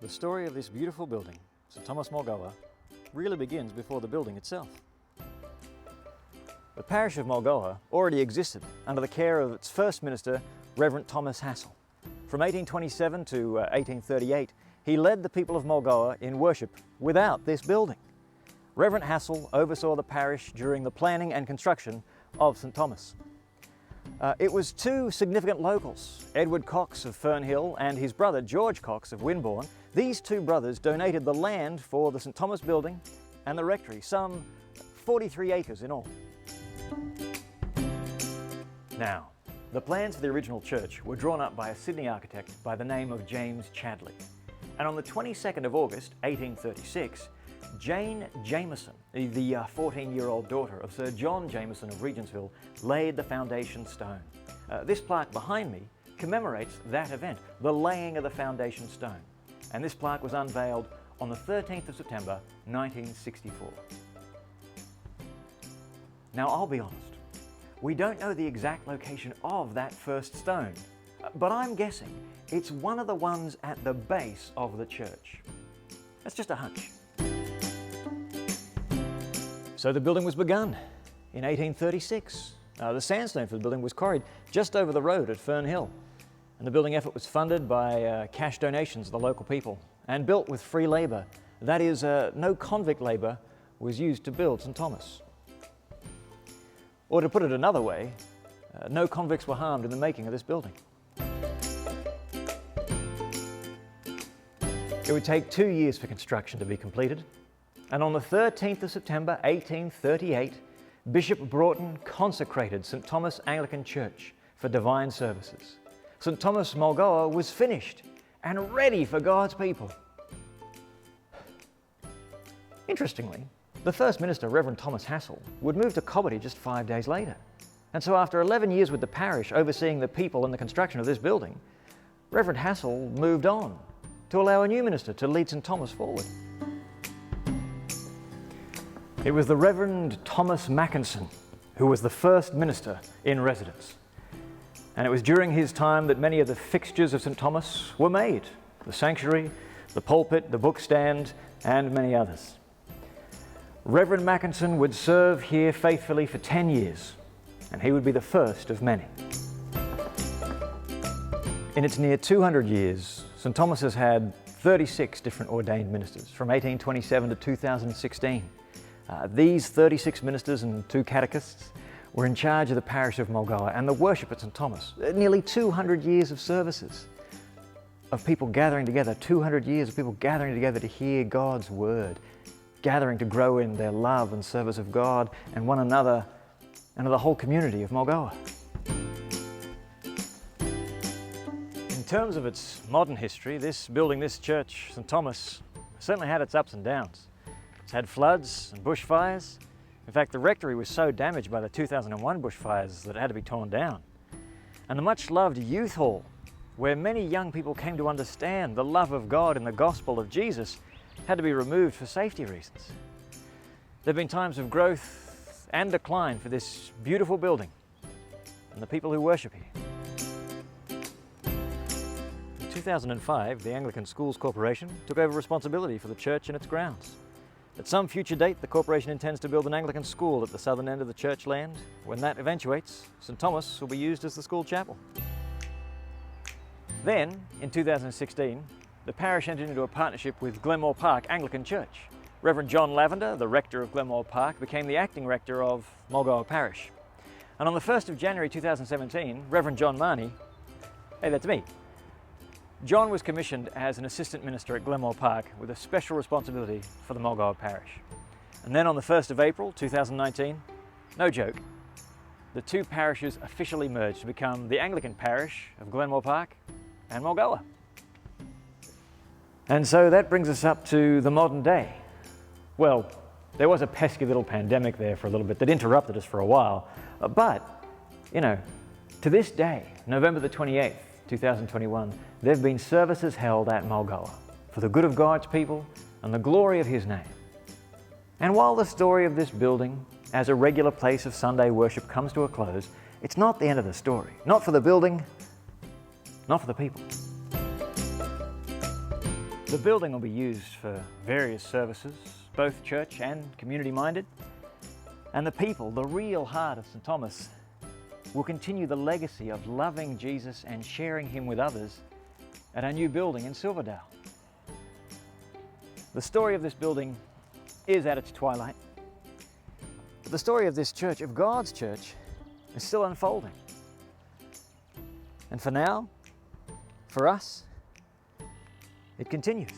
The story of this beautiful building, St Thomas Mulgoa, really begins before the building itself. The parish of Mulgoa already existed under the care of its first minister, Reverend Thomas Hassell. From 1827 to 1838, he led the people of Mulgoa in worship without this building. Reverend Hassell oversaw the parish during the planning and construction of St Thomas. It was two significant locals, Edward Cox of Fernhill and his brother George Cox of Winbourne. These two brothers donated the land for the St Thomas building and the rectory, some 43 acres in all. Now, the plans for the original church were drawn up by a Sydney architect by the name of James Chadley. And on the 22nd of August, 1836, Jane Jameson, the 14-year-old daughter of Sir John Jameson of Regentsville, laid the foundation stone. This plaque behind me commemorates that event, the laying of the foundation stone. And this plaque was unveiled on the 13th of September, 1964. Now, I'll be honest, we don't know the exact location of that first stone, but I'm guessing it's one of the ones at the base of the church. That's just a hunch. So the building was begun in 1836. The sandstone for the building was quarried just over the road at Fernhill, and the building effort was funded by cash donations of the local people and built with free labour. That is, no convict labour was used to build St Thomas. Or to put it another way, no convicts were harmed in the making of this building. It would take 2 years for construction to be completed, and on the 13th of September 1838, Bishop Broughton consecrated St Thomas Anglican Church for divine services. St Thomas Mulgoa was finished and ready for God's people. Interestingly, the first minister, Reverend Thomas Hassell, would move to Cobbitty just 5 days later. And so after 11 years with the parish overseeing the people and the construction of this building, Reverend Hassell moved on to allow a new minister to lead St Thomas forward. It was the Reverend Thomas Matkinson who was the first minister in residence. And it was during his time that many of the fixtures of St Thomas were made: the sanctuary, the pulpit, the bookstand, and many others. Reverend Matkinson would serve here faithfully for 10 years, and he would be the first of many. In its near 200 years, St Thomas has had 36 different ordained ministers from 1827 to 2016. These 36 ministers and 2 catechists were in charge of the parish of Mulgoa and the worship at St Thomas. Nearly 200 years of services, of people gathering together, 200 years of people gathering together to hear God's word, gathering to grow in their love and service of God and one another and of the whole community of Mulgoa. In terms of its modern history, this building, this church, St Thomas, certainly had its ups and downs. It's had floods and bushfires. In fact, the rectory was so damaged by the 2001 bushfires that it had to be torn down. And the much-loved youth hall, where many young people came to understand the love of God and the gospel of Jesus, had to be removed for safety reasons. There have been times of growth and decline for this beautiful building and the people who worship here. In 2005, the Anglican Schools Corporation took over responsibility for the church and its grounds. At some future date, the corporation intends to build an Anglican school at the southern end of the church land. When that eventuates, St Thomas will be used as the school chapel. Then, in 2016, the parish entered into a partnership with Glenmore Park Anglican Church. Reverend John Lavender, the rector of Glenmore Park, became the acting rector of Mulgoa Parish. And on the 1st of January 2017, Reverend John Mahoney, hey, that's me, John was commissioned as an assistant minister at Glenmore Park with a special responsibility for the Mulgoa Parish. And then on the 1st of April 2019, no joke, the two parishes officially merged to become the Anglican parish of Glenmore Park and Mulgoa. And so that brings us up to the modern day. Well, there was a pesky little pandemic there for a little bit that interrupted us for a while, but, you know, to this day, November the 28th, 2021, there have been services held at Mulgoa for the good of God's people and the glory of His name. And while the story of this building as a regular place of Sunday worship comes to a close, it's not the end of the story. Not for the building, not for the people. The building will be used for various services, both church and community-minded. And the people, the real heart of St Thomas, will continue the legacy of loving Jesus and sharing Him with others at our new building in Silverdale. The story of this building is at its twilight, but the story of this church, of God's church, is still unfolding. And for now, for us, it continues.